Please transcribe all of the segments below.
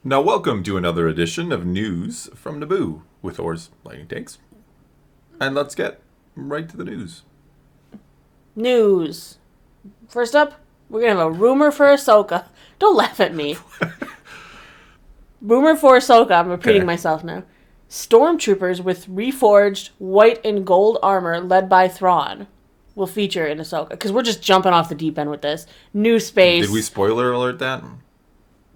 Now, welcome to another edition of News from Naboo with Or's Lightning Takes. And let's get right to the news. News. First up, we're going to have a rumor for Ahsoka. Don't laugh at me. Rumor for Ahsoka. I'm repeating myself now. Stormtroopers with reforged white and gold armor led by Thrawn will feature in Ahsoka. Because we're just jumping off the deep end with this. New space. Did we spoiler alert that?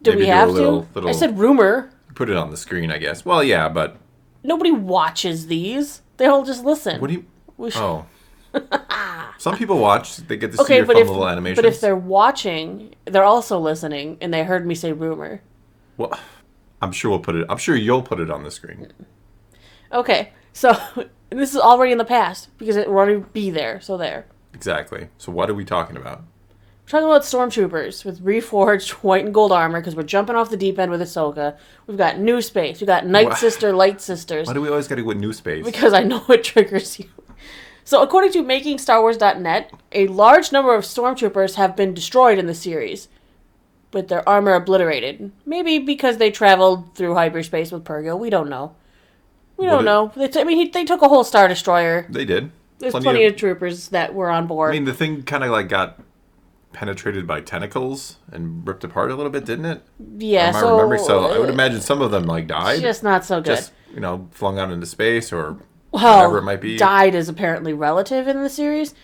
Do we have to? I said rumor. Put it on the screen, I guess. Well, yeah, but... Nobody watches these. They all just listen. What do you... Oh. Some people watch. They get to see your but fun little animations. But if they're watching, they're also listening, and they heard me say rumor. Well, I'm sure you'll put it on the screen. Okay, so this is already in the past, because it will already be there, so there. Exactly. So what are we talking about? We're talking about stormtroopers with reforged white and gold armor, because we're jumping off the deep end with Ahsoka. We've got new space. We've got Night Sister, Light Sisters. Why do we always got to go with new space? Because I know it triggers you. So according to MakingStarWars.net, a large number of stormtroopers have been destroyed in the series, with their armor obliterated. Maybe because they traveled through hyperspace with Purrgil. We don't know. We don't know. They took a whole Star Destroyer. They did. There's plenty of troopers that were on board. I mean, the thing kind of got penetrated by tentacles and ripped apart a little bit, didn't it? Yeah, so I would imagine some of them died. Just not so good. Just, flung out into space or whatever it might be. Died is apparently relative in the series.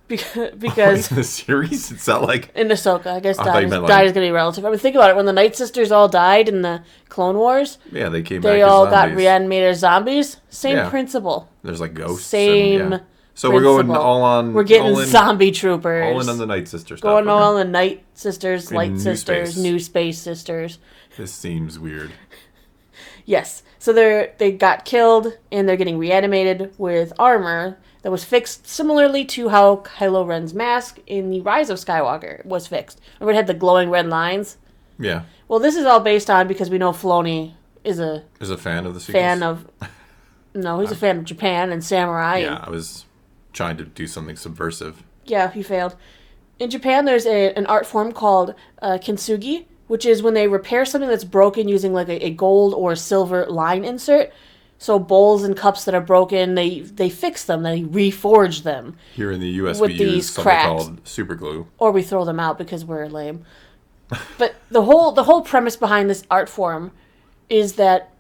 Because in the series? It's not like... In Ahsoka, I guess died is going to be relative. I mean, think about it. When the Night Sisters all died in the Clone Wars... Yeah, they came back They as all zombies. got reanimated as zombies. Same principle. There's ghosts. Same So principle. we're going all on... We're getting zombie troopers. All in on the Night Sister stuff. Going all on the Night Sisters, Light Sisters, space. New Space Sisters. This seems weird. Yes. So they got killed, and they're getting reanimated with armor that was fixed similarly to how Kylo Ren's mask in The Rise of Skywalker was fixed. Remember it had the glowing red lines? Yeah. Well, this is all based on, because we know Filoni is a fan of the sequels? No, he's a fan of Japan and samurai. Yeah, I was trying to do something subversive. Yeah, he failed. In Japan, there's an art form called kintsugi, which is when they repair something that's broken using a gold or silver line insert. So bowls and cups that are broken, they fix them, they reforge them. Here in the U.S., with we these use something cracks. called super glue. Or we throw them out because we're lame. But the whole premise behind this art form is that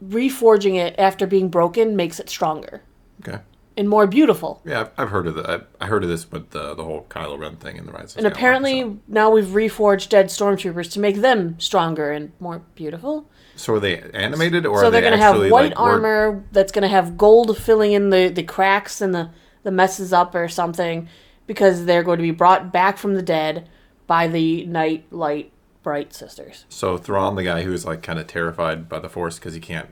reforging it after being broken makes it stronger. Okay. And more beautiful. Yeah, I've heard of that. I heard of this with the whole Kylo Ren thing in the Rise of Skywalker. And apparently now we've reforged dead stormtroopers to make them stronger and more beautiful. So are they animated, or so are they they're going to have white armor that's going to have gold filling in the cracks and the messes up or something, because they're going to be brought back from the dead by the Night, Light, Bright Sisters. So Thrawn, the guy who is kind of terrified by the Force because he can't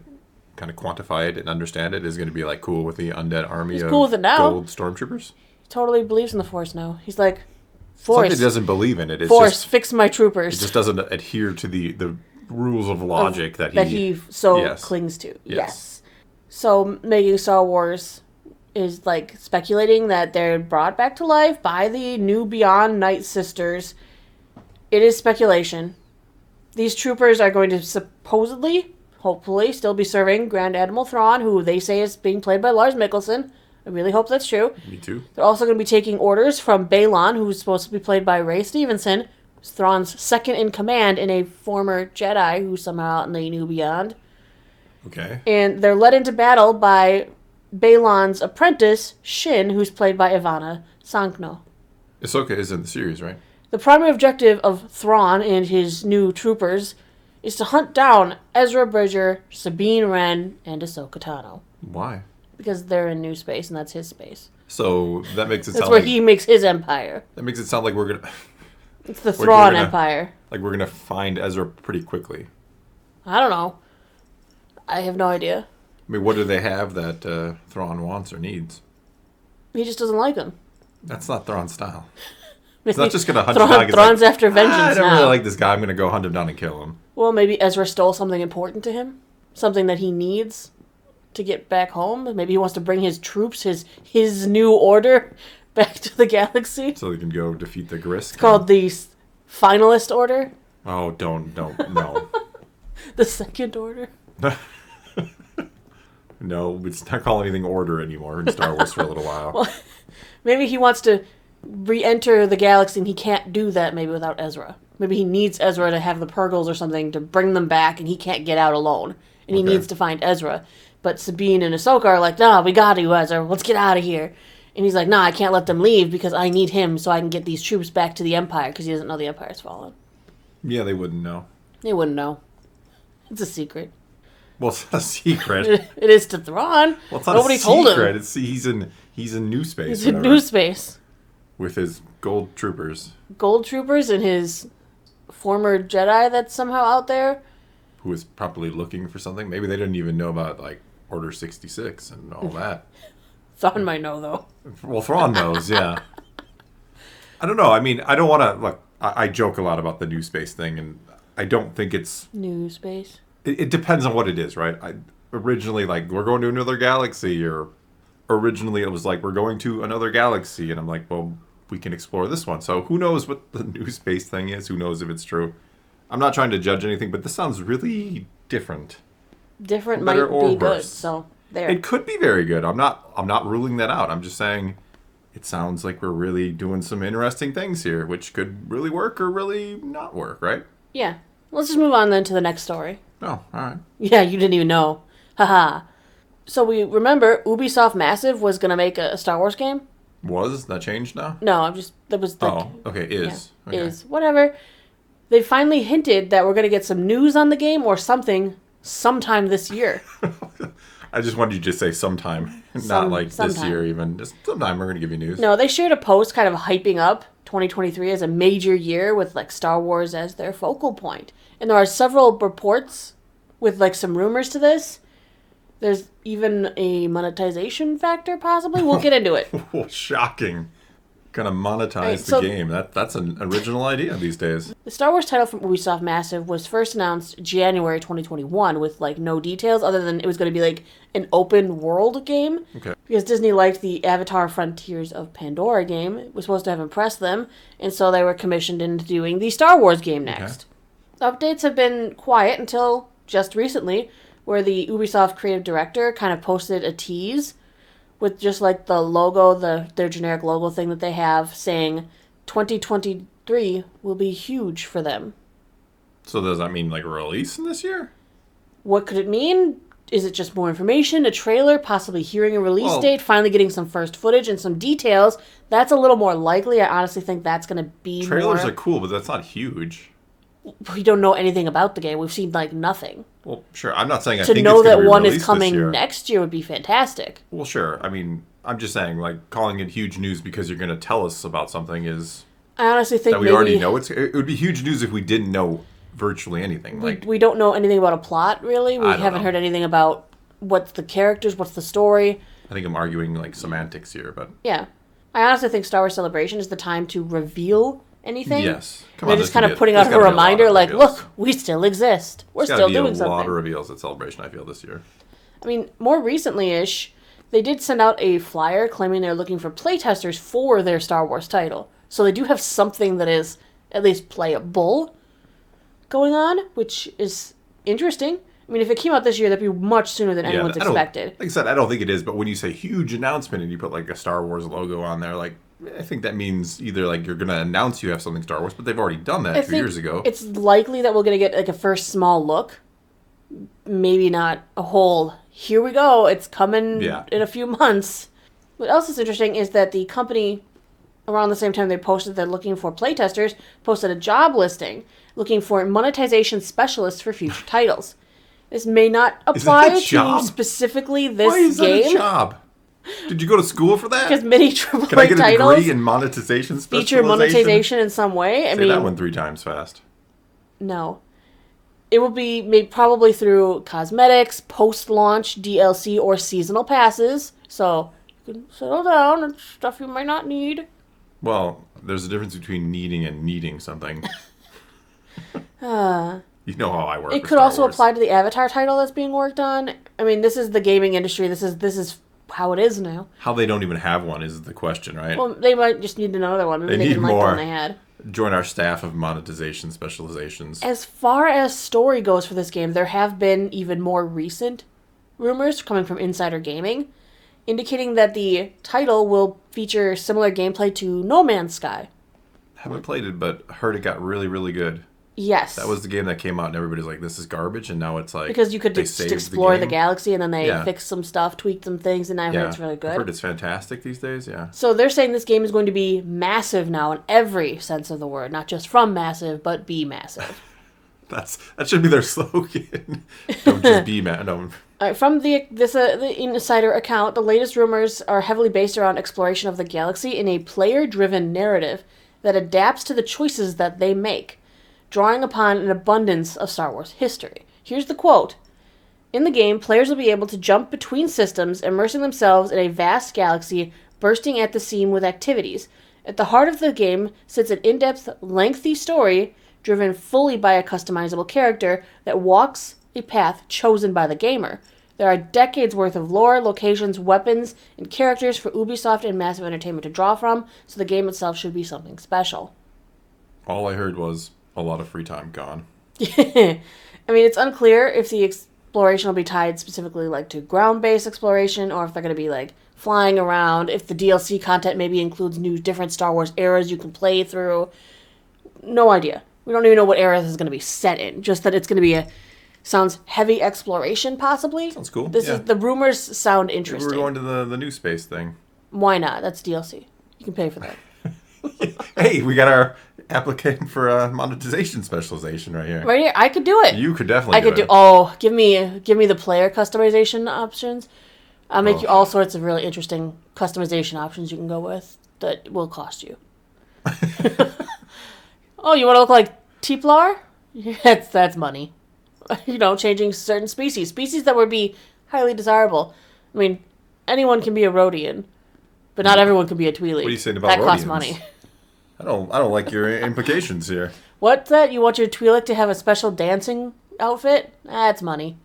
kind of quantify it and understand it, is going to be cool with the undead army of cool with it now. gold stormtroopers? He totally believes in the Force now. He's like, Force. It's like he doesn't believe in it. It's Force, just, fix my troopers. It just doesn't adhere to the rules of logic that he clings to. Yes. So Making Star Wars is speculating that they're brought back to life by the new Beyond Night Sisters. It is speculation. These troopers are going to hopefully still be serving Grand Admiral Thrawn, who they say is being played by Lars Mikkelsen. I really hope that's true. Me too. They're also going to be taking orders from Balon, who's supposed to be played by Ray Stevenson, who's Thrawn's second in command and a former Jedi who's somehow out in the new Beyond. Okay. And they're led into battle by Balon's apprentice, Shin, who's played by Ivana Sankno. Ahsoka is in the series, right? The primary objective of Thrawn and his new troopers is to hunt down Ezra Bridger, Sabine Wren, and Ahsoka Tano. Why? Because they're in new space, and that's his space. So that makes it that's sound where he makes his empire. That makes it sound like we're gonna... It's the Thrawn Empire. We're gonna find Ezra pretty quickly. I don't know. I have no idea. I mean, what do they have that Thrawn wants or needs? He just doesn't like him. That's not Thrawn's style. He's not just going to hunt him down. Thrawn's after vengeance I don't now. really like this guy. I'm going to go hunt him down and kill him. Well, maybe Ezra stole something important to him. Something that he needs to get back home. Maybe he wants to bring his troops, his new order, back to the galaxy. So they can go defeat the Gris. It's called the Finalist Order. Oh, don't, no. The Second Order. No, it's not called anything Order anymore in Star Wars for a little while. Well, maybe he wants to re-enter the galaxy, and he can't do that maybe without Ezra. Maybe he needs Ezra to have the Purgles or something to bring them back, and he can't get out alone. And he needs to find Ezra. But Sabine and Ahsoka are like, nah, we got to, Ezra. Let's get out of here. And he's like, nah, I can't let them leave because I need him so I can get these troops back to the Empire because he doesn't know the Empire's fallen. Yeah, they wouldn't know. They wouldn't know. It's a secret. Well, it's not a secret. It is to Thrawn. Well, it's not Nobody a secret. told him. He's in new space. He's in new space. With his gold troopers. Gold troopers and his former Jedi that's somehow out there. Who is probably looking for something. Maybe they didn't even know about, like, Order 66 and all that. Thrawn might know, though. Well, Thrawn knows, yeah. I don't know. I mean, I don't want to... Look, I joke a lot about the new space thing, and I don't think it's... New space? It depends on what it is, right? Originally, like, we're going to another galaxy, or originally it was like, we're going to another galaxy, and I'm like, well, we can explore this one. So who knows what the new space thing is? Who knows if it's true? I'm not trying to judge anything, but this sounds really different. Different might Better or be good, worse. so there. It could be very good. I'm not ruling that out. I'm just saying it sounds like we're really doing some interesting things here, which could really work or really not work, right? Yeah. Let's just move on then to the next story. Oh, all right. Yeah, you didn't even know. Haha. So we remember Ubisoft Massive was going to make a Star Wars game? Was that changed now? No, that was like... Oh, okay, is. Yeah, okay. Is. Whatever. They finally hinted that we're going to get some news on the game or something sometime this year. I just wanted you to say sometime, not like this year even. Just sometime we're going to give you news. No, they shared a post kind of hyping up 2023 as a major year with like Star Wars as their focal point. And there are several reports with like some rumors to this. There's even a monetization factor possibly. We'll get into it. Oh, shocking. Gonna monetize so the game. That's an original idea these days. The Star Wars title from Ubisoft Massive was first announced January 2021 with like no details other than it was going to be like an open world game. Okay. Because Disney liked the Avatar Frontiers of Pandora game. It was supposed to have impressed them, and so they were commissioned into doing the Star Wars game next. Okay. Updates have been quiet until just recently, where the Ubisoft creative director kind of posted a tease with just like the logo, their generic logo thing that they have, saying 2023 will be huge for them. So does that mean like a release in this year? What could it mean? Is it just more information, a trailer, possibly hearing a release date, finally getting some first footage and some details? That's a little more likely. I honestly think that's going to be Trailers more. are cool, but that's not huge. We don't know anything about the game. We've seen like nothing. Well, sure. I'm not saying I to think know it's gonna that be one is released coming this year. next year would be fantastic. Well, sure. I mean, I'm just saying, like, calling it huge news because you're going to tell us about something is... I honestly think that we already know. It would be huge news if we didn't know virtually anything. We don't know anything about a plot, really. We haven't heard anything about what's the characters, what's the story. I think I'm arguing, like, semantics here, but... Yeah. I honestly think Star Wars Celebration is the time to reveal anything. Yes. Come on, they're just kind of putting out a reminder, like, look, we still exist. We're still doing something. There's a lot of reveals at Celebration, I feel, this year. I mean, more recently-ish, they did send out a flyer claiming they're looking for playtesters for their Star Wars title. So they do have something that is at least playable going on, which is interesting. I mean, if it came out this year, that'd be much sooner than anyone's expected. Like I said, I don't think it is, but when you say huge announcement and you put, like, a Star Wars logo on there, like, I think that means either, like, you're going to announce you have something Star Wars, but they've already done that 2 years ago. It's likely that we're going to get, like, a first small look. Maybe not a whole, here we go, it's coming in a few months. What else is interesting is that the company, around the same time they posted they're looking for playtesters, posted a job listing looking for monetization specialists for future titles. This may not apply to specifically this game. Why is that a job? Did you go to school for that? Because many AAA Can I get a titles degree in monetization feature monetization in some way. Say that one 3 times fast. No. It will be made probably through cosmetics, post-launch, DLC, or seasonal passes. So you can settle down and stuff you might not need. Well, there's a difference between needing and needing something. You know how I work. It could also apply to the Avatar title that's being worked on. I mean, this is the gaming industry. This is how it is now. How they don't even have one is the question, right? Well, they might just need another one. Maybe They they need didn't like the more. one they had. Join our staff of monetization specializations. As far as story goes for this game, there have been even more recent rumors coming from Insider Gaming, indicating that the title will feature similar gameplay to No Man's Sky. Haven't played it, but heard it got really, really good. Yes. That was the game that came out and everybody's like, this is garbage, and now it's like... Because you could they just saved explore the game. galaxy, and then they Yeah. fixed some stuff, tweaked some things, and I heard it's really good. I've heard it's fantastic these days, yeah. So they're saying this game is going to be massive now in every sense of the word. Not just from massive, but be massive. That should be their slogan. Don't just be mad. No. All right, from the Insider account, the latest rumors are heavily based around exploration of the galaxy in a player-driven narrative that adapts to the choices that they make, drawing upon an abundance of Star Wars history. Here's the quote. In the game, players will be able to jump between systems, immersing themselves in a vast galaxy, bursting at the seam with activities. At the heart of the game sits an in-depth, lengthy story driven fully by a customizable character that walks a path chosen by the gamer. There are decades worth of lore, locations, weapons, and characters for Ubisoft and Massive Entertainment to draw from, so the game itself should be something special. All I heard was a lot of free time gone. I mean, it's unclear if the exploration will be tied specifically like to ground-based exploration, or if they're going to be like flying around, if the DLC content maybe includes new different Star Wars eras you can play through. No idea. We don't even know what era this is going to be set in, just that it's going to be sounds heavy exploration, possibly. Sounds cool. The rumors sound interesting. We're going to the new space thing. Why not? That's DLC. You can pay for that. Hey, we got our applicant for a monetization specialization right here. Right here, I could do it. You could definitely do it. Oh, give me the player customization options. I'll make you all sorts of really interesting customization options you can go with that will cost you. Oh, you want to look like Tiplar? That's money. You know, changing certain species that would be highly desirable. I mean, anyone can be a Rhodian, but not everyone can be a Twi'lek. What are you saying about that Rhodians? costs money. I don't like your implications here. What's that? You want your Twi'lek to have a special dancing outfit? That's money.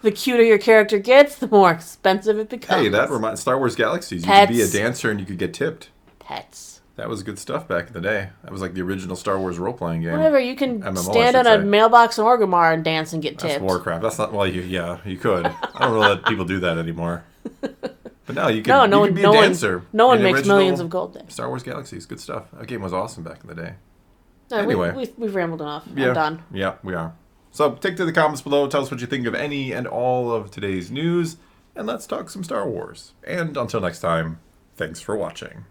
The cuter your character gets, the more expensive it becomes. Hey, that reminds Star Wars Galaxies. You Pets. could be a dancer and you could get tipped. Pets. That was good stuff back in the day. That was like the original Star Wars role-playing game. Whatever, you can MMO, stand I on should a say. mailbox in Orgrimmar and dance and get tipped. That's Warcraft. That's not... Well, you could. I don't know that people do that anymore. But no, you can, you can be a dancer. No one in makes original millions of gold there. Star Wars Galaxies. Good stuff. That game was awesome back in the day. No, Anyway. we've rambled enough. Yeah, I'm done. Yeah, we are. So take to the comments below. Tell us what you think of any and all of today's news. And let's talk some Star Wars. And until next time, thanks for watching.